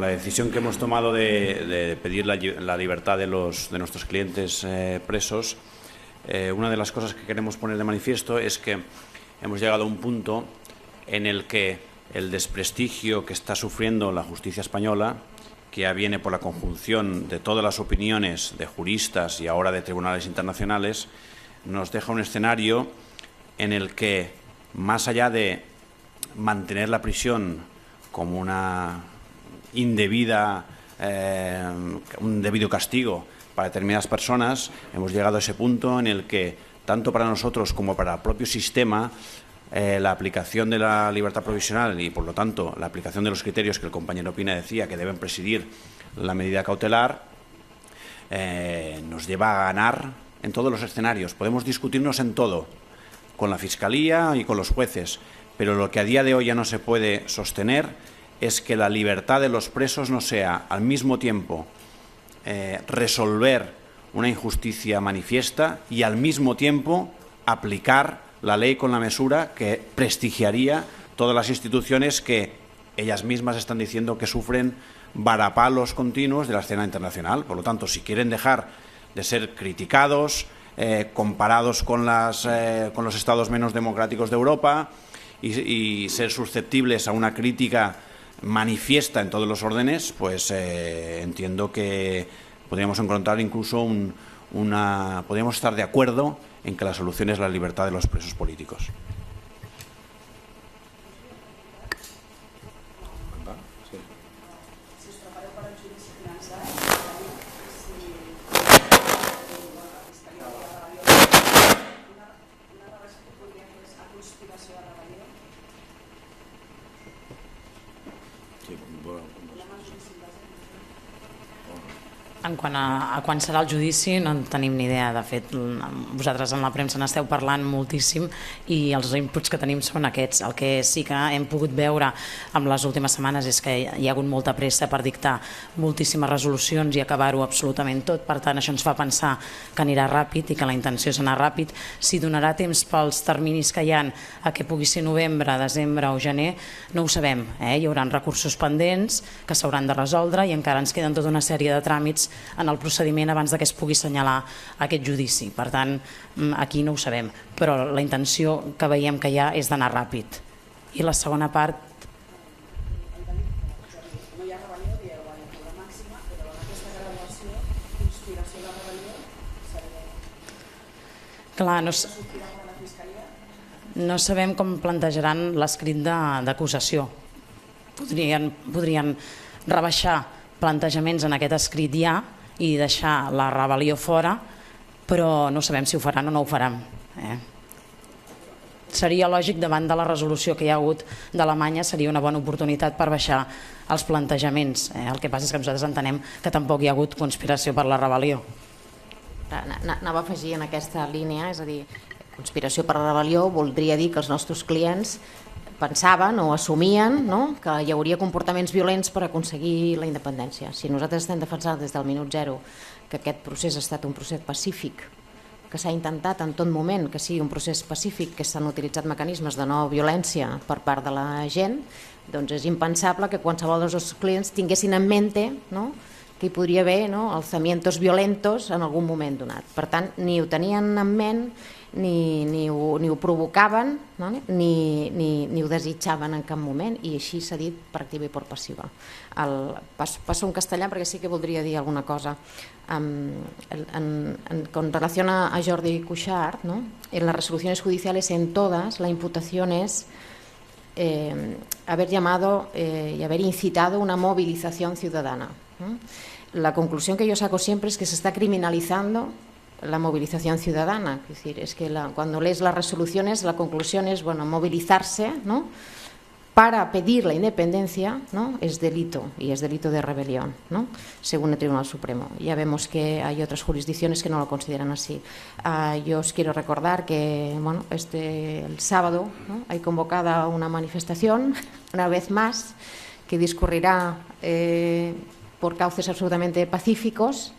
la decisión que hemos tomado de pedir la libertad de nuestros clientes presos, una de las cosas que queremos poner de manifiesto es que hemos llegado a un punto en el que el desprestigio que está sufriendo la justicia española, que ya viene por la conjunción de todas las opiniones de juristas y ahora de tribunales internacionales, nos deja un escenario en el que, más allá de mantener la prisión como un debido castigo para determinadas personas, hemos llegado a ese punto en el que, tanto para nosotros como para el propio sistema, la aplicación de la libertad provisional y, por lo tanto, la aplicación de los criterios que el compañero Pina decía que deben presidir la medida cautelar, nos lleva a ganar en todos los escenarios. Podemos discutirnos en todo, con la Fiscalía y con los jueces, pero lo que a día de hoy ya no se puede sostener es que la libertad de los presos no sea, al mismo tiempo, resolver una injusticia manifiesta y, al mismo tiempo, aplicar la ley con la mesura que prestigiaría todas las instituciones que ellas mismas están diciendo que sufren varapalos continuos de la escena internacional. Por lo tanto, si quieren dejar de ser criticados, comparados con los estados menos democráticos de Europa y ser susceptibles a una crítica manifiesta en todos los órdenes, pues entiendo que podríamos encontrar incluso podríamos estar de acuerdo en que la solución es la libertad de los presos políticos. En quant a quan serà el judici no en tenim ni idea. De fet, vosaltres en la premsa n'esteu parlant moltíssim i els inputs que tenim són aquests. El que sí que hem pogut veure en les últimes setmanes és que hi ha hagut molta pressa per dictar moltíssimes resolucions i acabar-ho absolutament tot. Per tant, això ens fa pensar que anirà ràpid i que la intenció és anar ràpid. Si donarà temps pels terminis que hi ha a que pugui ser novembre, desembre o gener, no ho sabem. Hi haurà recursos pendents que s'hauran de resoldre i encara ens queden tota una sèrie de tràmits en el procediment abans que es pugui assenyalar aquest judici. Per tant, aquí no ho sabem, però la intenció que veiem que hi ha és d'anar ràpid. I la segona part... Clar, no sabem com plantejaran l'escrit d'acusació. Podrien rebaixar plantejaments en aquest escrit ja i deixar la rebel·lió fora, però no sabem si ho faran o no ho faran. Seria lògic, davant de la resolució que hi ha hagut d'Alemanya, seria una bona oportunitat per baixar els plantejaments. El que passa és que nosaltres entenem que tampoc hi ha hagut conspiració per la rebel·lió. Anava a afegir en aquesta línia, és a dir, conspiració per la rebel·lió voldria dir que els nostres clients pensaven o assumien que hi hauria comportaments violents per aconseguir la independència. Si nosaltres estem defensant des del minut zero que aquest procés ha estat un procés pacífic, que s'ha intentat en tot moment que sigui un procés pacífic, que s'han utilitzat mecanismes de no violència per part de la gent, doncs és impensable que qualsevol dels nostres clients tinguessin en mente que hi podria haver alzamientos violentos en algun moment donat. Per tant, ni ho tenien en ment, ni ho provocaven, ni ho desitjaven en cap moment, i així s'ha dit per activa i per passiva. Passo en castellà perquè sí que voldria dir alguna cosa. Con relación a Jordi Cuixart, en las resoluciones judiciales en todas la imputación es haber llamado y haber incitado una movilización ciudadana. La conclusión que yo saco siempre es que se está criminalizando la movilización ciudadana. Es decir, es que cuando lees las resoluciones la conclusión es movilizarse para pedir la independencia es delito, y es delito de rebelión, según el Tribunal Supremo. Ya vemos que hay otras jurisdicciones que no lo consideran así. Yo os quiero recordar que el sábado hay convocada una manifestación, una vez más, que discurrirá por cauces absolutamente pacíficos,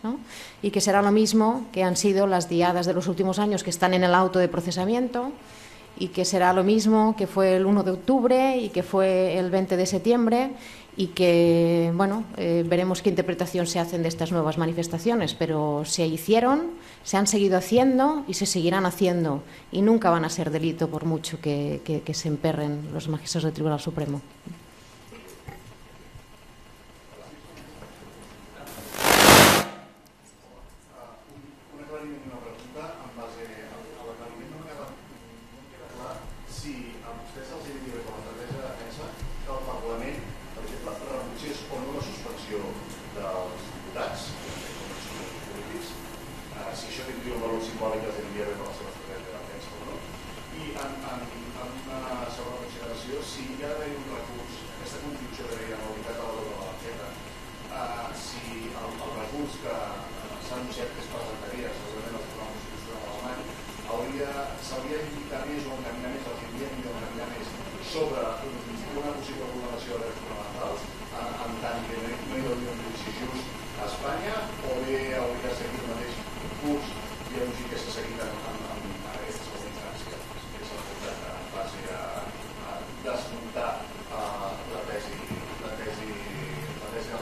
y que será lo mismo que han sido las diadas de los últimos años que están en el auto de procesamiento, y que será lo mismo que fue el 1 de octubre y que fue el 20 de septiembre, y que veremos qué interpretación se hacen de estas nuevas manifestaciones, pero se hicieron, se han seguido haciendo y se seguirán haciendo, y nunca van a ser delito por mucho que se emperren los magistrados del Tribunal Supremo. simbòliques i envia de la seva estratègia de defensa o no. I en de drets fonamentals, en tant que no hi hauria un judici just a Espanya, o bé hauria de seguir el mateix curs biològic que s'ha seguit en aquestes circumstàncies, que s'ha portat en base a desmuntar la tesi de la legalització.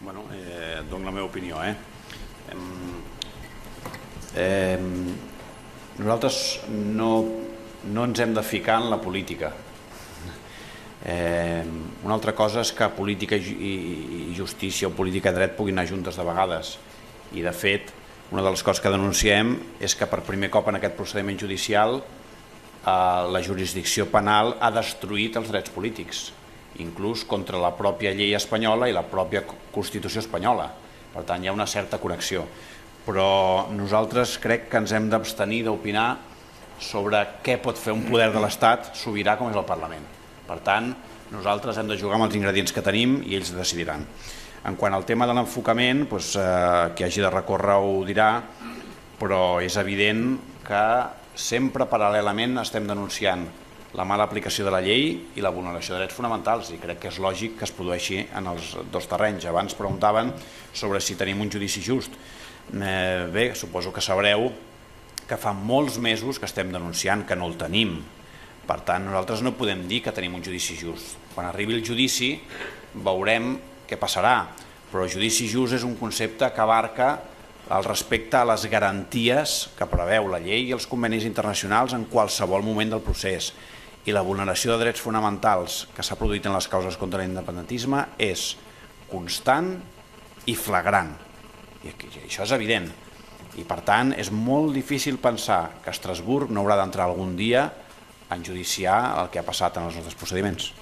Bueno, dono la meva opinió. Nosaltres no ens hem de ficar en la política. Una altra cosa és que política i justícia o política i dret puguin anar juntes de vegades. I, de fet, una de les coses que denunciem és que per primer cop en aquest procediment judicial la jurisdicció penal ha destruït els drets polítics, inclús contra la pròpia llei espanyola i la pròpia Constitució espanyola. Per tant, hi ha una certa connexió. Però nosaltres crec que ens hem d'abstenir d'opinar sobre què pot fer un poder de l'Estat sobirà com és el Parlament. Per tant, nosaltres hem de jugar amb els ingredients que tenim i ells decidiran. En quant al tema de l'enfocament, qui hagi de recórrer ho dirà, però és evident que sempre paral·lelament estem denunciant la mala aplicació de la llei i la vulneració de drets fonamentals, i crec que és lògic que es produeixi en els dos terrenys. Abans preguntaven sobre si tenim un judici just. Bé, suposo que sabreu que fa molts mesos que estem denunciant que no el tenim. Per tant, nosaltres no podem dir que tenim un judici just. Quan arribi el judici veurem què passarà, però el judici just és un concepte que abarca el respecte a les garanties que preveu la llei i els convenis internacionals en qualsevol moment del procés. I la vulneració de drets fonamentals que s'ha produït en les causes contra l'independentisme és constant i flagrant. I això és evident. I, per tant, és molt difícil pensar que Estrasburg no haurà d'entrar algun dia a enjudiciar el que ha passat en els nostres procediments.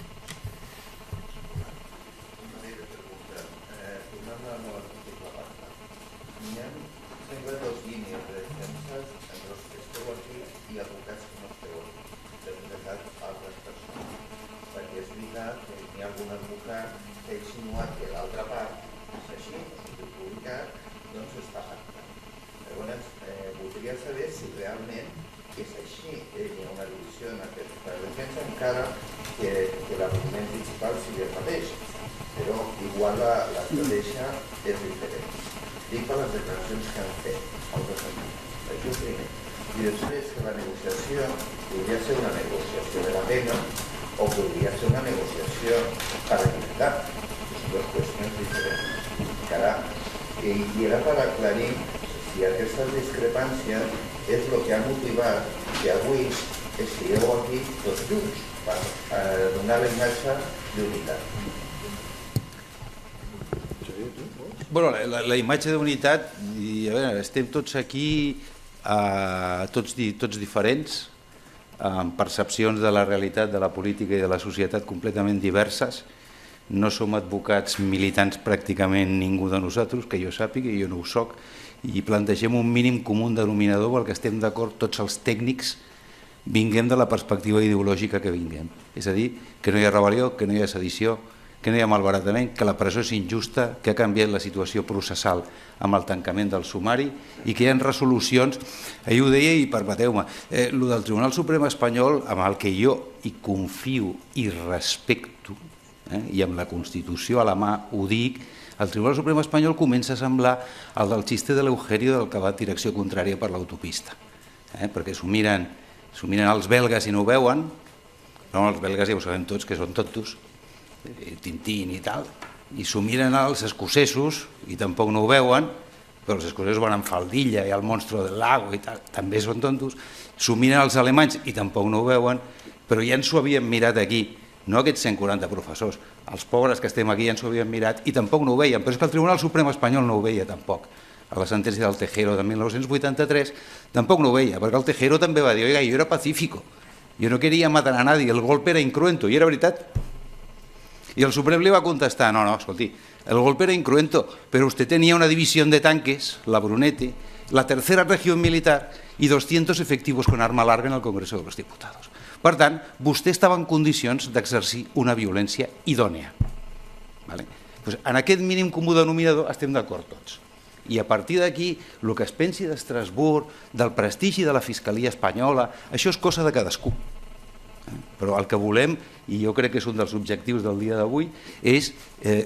Que l'argument principal sigui el mateix, però igual l'estratègia és diferent. Dic per les declaracions que han fet altres amics. Això primer. I després que la negociació podria ser una negociació de la pena o podria ser una negociació per equitat. Són dues qüestions diferents. I era per aclarir si aquestes discrepàncies és el que ha motivat que avui estigueu aquí tots junts per donar la imatge d'unitat. Bueno, la imatge d'unitat, estem tots aquí, tots diferents, amb percepcions de la realitat, de la política i de la societat completament diverses. No som advocats militants pràcticament ningú de nosaltres, que jo sàpiga, i jo no ho soc, i plantegem un mínim comú denominador pel que estem d'acord tots els tècnics, vinguem de la perspectiva ideològica que vinguem. És a dir, que no hi ha rebel·lió, que no hi ha sedició, que no hi ha malbaratament, que la presó és injusta, que ha canviat la situació processal amb el tancament del sumari i que hi ha resolucions. Ahir ho deia i permeteu-me, el del Tribunal Suprem espanyol, amb el que jo hi confio i respecto, i amb la Constitució a la mà ho dic, el Tribunal Suprem espanyol comença a semblar el del xiste de l'Eugenio del que va en direcció contrària per l'autopista, perquè s'ho miren els belgues i no ho veuen, no, els belgues ja ho sabem tots que són tontos, Tintín i tal, i s'ho miren els escocesos i tampoc no ho veuen, però els escocesos van amb faldilla i el monstro del lago i tal, també són tontos, s'ho miren els alemanys i tampoc no ho veuen, però ja ens ho havíem mirat aquí, no aquests 140 professors, els pobres que estem aquí ja ens ho havíem mirat i tampoc no ho veien, però és que el Tribunal Suprem espanyol no ho veia tampoc. A la sentència del Tejero de 1983 tampoc no ho veia, perquè el Tejero també va dir, oiga, yo era pacífico, yo no quería matar a nadie, el golpe era incruento, i era veritat. I el Suprem li va contestar, no, escolti, el golpe era incruento, pero usted tenía una división de tanques, la Brunete, la tercera región militar y 200 efectivos con arma larga en el Congreso de los Diputados. Per tant, vostè estava en condicions d'exercir una violència idònea. En aquest mínim comú denominador estem d'acord tots. I a partir d'aquí, el que es pensi d'Estrasburg, del prestigi de la Fiscalia espanyola, això és cosa de cadascú. Però el que volem, i jo crec que és un dels objectius del dia d'avui, és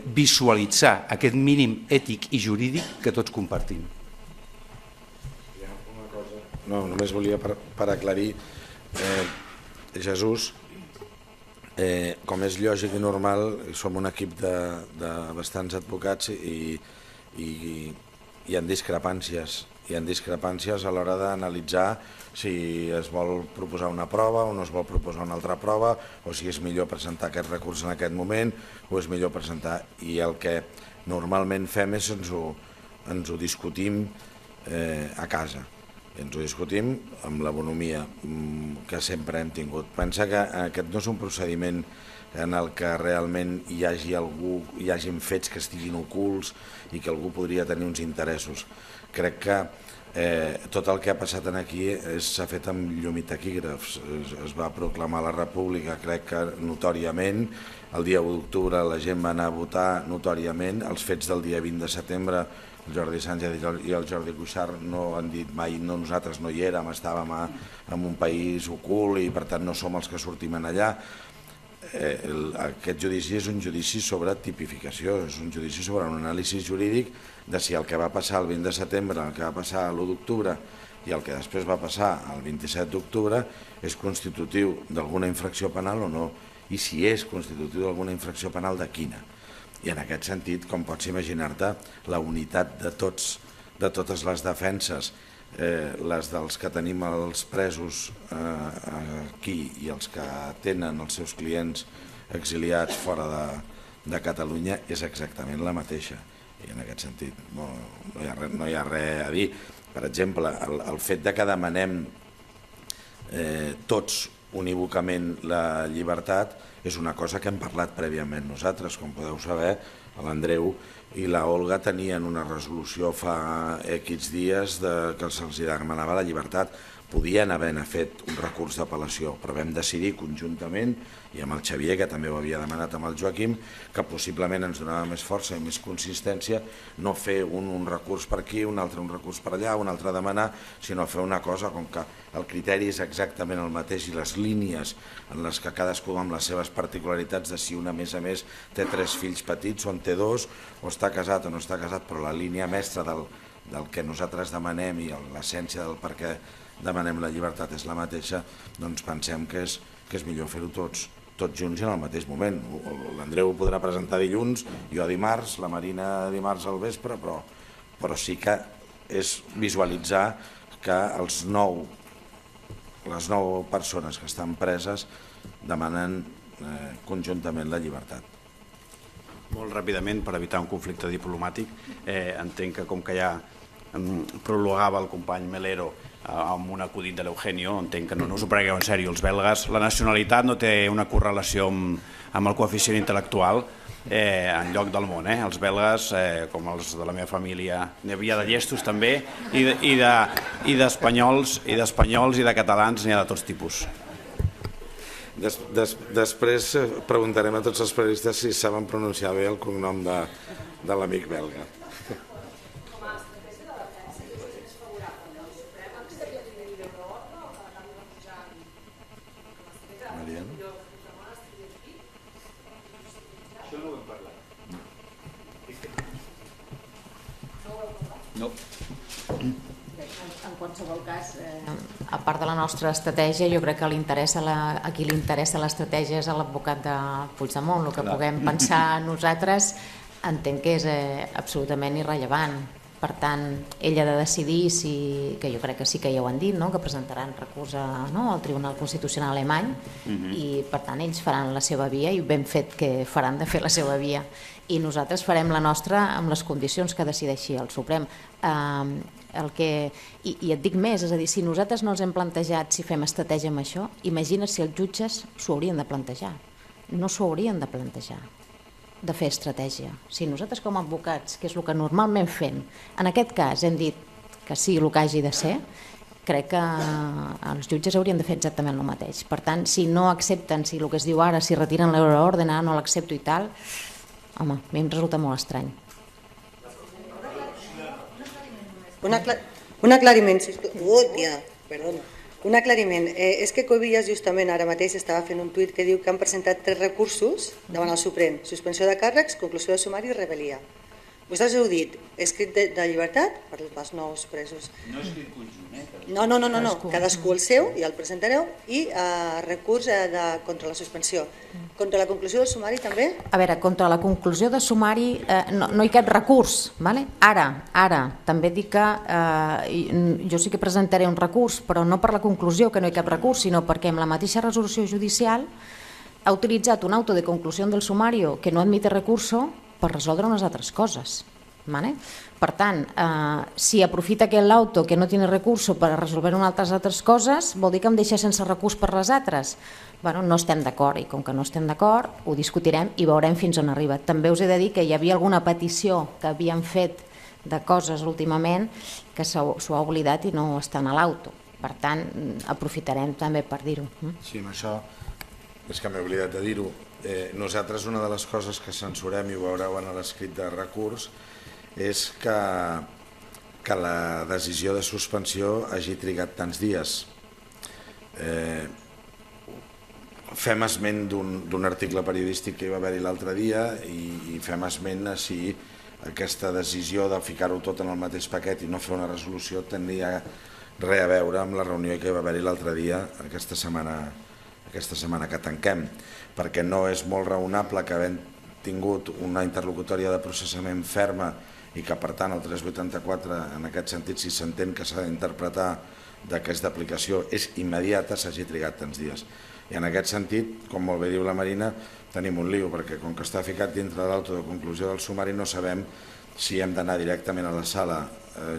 visualitzar aquest mínim ètic i jurídic que tots compartim. No, només volia per aclarir, Jesús, com és lògic i normal, som un equip de bastants advocats i hi ha discrepàncies. Hi ha discrepàncies a l'hora d'analitzar si es vol proposar una prova o no es vol proposar una altra prova, o si és millor presentar aquest recurs en aquest moment o és millor presentar. I el que normalment fem és ens ho discutim a casa. Ens ho discutim amb la bonomia que sempre hem tingut. Pensa que aquest no és un procediment en el que realment hi hagin fets que estiguin ocults i que algú podria tenir uns interessos. Crec que tot el que ha passat aquí s'ha fet amb llum i taquígrafs. Es va proclamar la República, crec que notòriament, el dia 1 d'octubre la gent va anar a votar notòriament, els fets del dia 20 de setembre el Jordi Sánchez i el Jordi Cuixart no han dit mai no, nosaltres no hi érem, estàvem en un país ocult i per tant no som els que sortim allà. Aquest judici és un judici sobre tipificació, és un judici sobre un anàlisi jurídic de si el que va passar el 20 de setembre, el que va passar l'1 d'octubre i el que després va passar el 27 d'octubre és constitutiu d'alguna infracció penal o no, i si és constitutiu d'alguna infracció penal, de quina. I en aquest sentit, com pots imaginar-te, la unitat de totes les defenses, les dels que tenim els presos aquí i els que tenen els seus clients exiliats fora de Catalunya, és exactament la mateixa. I en aquest sentit no hi ha res a dir. Per exemple, el fet que demanem tots unívocament la llibertat és una cosa que hem parlat prèviament nosaltres. Com podeu saber, l'Andreu i la Olga tenien una resolució fa X dies que se'ls demanava la llibertat. Podien haver fet un recurs d'apel·lació, però vam decidir conjuntament, i amb el Xavier, que també ho havia demanat amb el Joaquim, que possiblement ens donava més força i més consistència no fer un recurs per aquí, un altre un recurs per allà, un altre demanar, sinó fer una cosa com que el criteri és exactament el mateix i les línies en les que cadascú amb les seves particularitats de si una, a més, té 3 fills petits o en té 2, o està casat o no està casat, però la línia mestra del que nosaltres demanem i l'essència del per què demanem la llibertat és la mateixa, doncs pensem que és millor fer-ho tots junts i en el mateix moment. L'Andreu ho podrà presentar dilluns, jo dimarts, la Marina dimarts al vespre, però sí que és visualitzar que les 9 persones que estan preses demanen conjuntament la llibertat. Molt ràpidament, per evitar un conflicte diplomàtic, entenc que com que ja prologava el company Melero amb un acudit de l'Eugenio, entenc que no us ho prengueu en sèrio. Els belgues, la nacionalitat no té una correlació amb el coeficient intel·lectual en lloc del món. Els belgues, com els de la meva família, n'hi havia de llestos també, i d'espanyols i de catalans n'hi ha de tots tipus. Després preguntarem a tots els periodistes si saben pronunciar bé el cognom de l'amic belga. No. En qualsevol cas, a part de la nostra estratègia, jo crec que a qui li interessa l'estratègia és a l'advocat de Puigdemont. El que puguem pensar nosaltres entenc que és absolutament irrellevant. Per tant, ell ha de decidir, que jo crec que sí que ja ho han dit, que presentaran recurs al Tribunal Constitucional alemany i per tant ells faran la seva via i ben fet que faran de fer la seva via. I nosaltres farem la nostra amb les condicions que decideixi el Suprem. I et dic més, és a dir, si nosaltres no ens hem plantejat si fem estratègia amb això, imagina si els jutges s'ho haurien de plantejar. No s'ho haurien de plantejar, de fer estratègia. Si nosaltres com a advocats, que és el que normalment fem, en aquest cas hem dit que sigui el que hagi de ser, crec que els jutges haurien de fer exactament el mateix. Per tant, si no accepten, si el que es diu ara, si retiren l'euroordre, no l'accepto i tal, home, a mi em resulta molt estrany. Un aclariment, sisplau. Tia, perdona. Un aclariment. És que Cuevillas justament ara mateix estava fent un tuit que diu que han presentat 3 recursos davant el Suprem. Suspensió de càrrecs, conclusió de sumari i rebel·lia. Vosaltres heu dit escrit de llibertat per als nous presos. No és escrit conjunt, No. Cadascú el seu, ja el presentareu, i recurs contra la suspensió. Contra la conclusió del sumari també? A veure, contra la conclusió de sumari no hi cap recurs. Ara, també dic que jo sí que presentaré un recurs, però no per la conclusió que no hi cap recurs, sinó perquè amb la mateixa resolució judicial ha utilitzat un auto de conclusió del sumario que no admite recurso per resoldre unes altres coses. Per tant, si aprofita aquell auto que no tiene recurso per resoldre unes altres coses, vol dir que em deixa sense recurs per les altres. No estem d'acord, i com que no estem d'acord ho discutirem i veurem fins on arriba. També us he de dir que hi havia alguna petició que havien fet de coses últimament que s'ho ha oblidat i no estan a l'auto. Per tant, aprofitarem també per dir-ho. Sí, amb això és que m'he oblidat de dir-ho. Nosaltres una de les coses que censurem, i ho veureu en l'escrit de recurs, és que la decisió de suspensió hagi trigat tants dies. Fem esment d'un article periodístic que hi va haver-hi l'altre dia i fem esment a si aquesta decisió de ficar-ho tot en el mateix paquet i no fer una resolució tenia res a veure amb la reunió que hi va haver-hi l'altre dia, aquesta setmana que tanquem, perquè no és molt raonable que havent tingut una interlocutòria de processament ferma i que per tant el 384 en aquest sentit, si s'entén que s'ha d'interpretar que és d'aplicació, és immediata, s'hagi trigat tants dies. I en aquest sentit, com molt bé diu la Marina, tenim un lío, perquè com que està ficat dintre de l'auto de conclusió del sumari no sabem si hem d'anar directament a la sala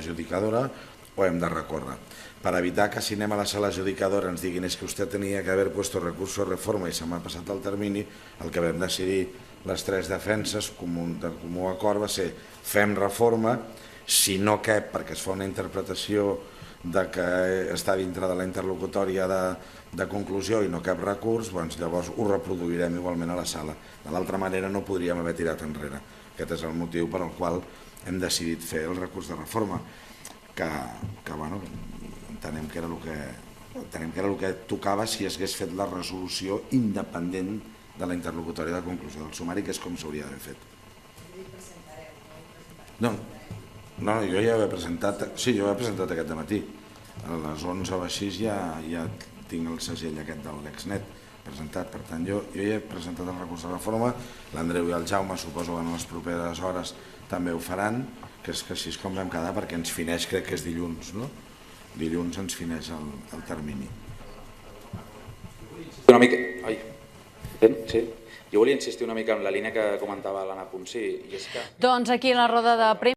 judicadora o hem de recórrer. Per evitar que si anem a la sala judicadora ens diguin que vostè tenia que haver puesto recurso de reforma i se m'ha passat el termini, el que vam decidir les 3 defenses de comú acord va ser fem reforma, si no cap perquè es fa una interpretació que està dintre de la interlocutòria de conclusió i no cap recurs, llavors ho reproduirem igualment a la sala. De l'altra manera no podríem haver tirat enrere. Aquest és el motiu per al qual hem decidit fer el recurs de reforma, que entenem que era el que tocava si es hagués fet la resolució independent de la interlocutòria de conclusió del sumari, que és com s'hauria d'haver fet. No, jo ja ho he presentat, sí, jo ho he presentat aquest dematí. A les 11 o així ja tinc el segell aquest de l'Exnet presentat, per tant jo ja he presentat el recurs de reforma, l'Andreu i el Jaume suposo que en les properes hores també ho faran, que és que així és com vam quedar, perquè ens fineix, crec que és dilluns, no? Dilluns ens fineix el termini. Una mica... Sí. Jo volia insistir una mica en la línia que comentava l'Anna Ponsí, i és que... Doncs aquí la roda de premsa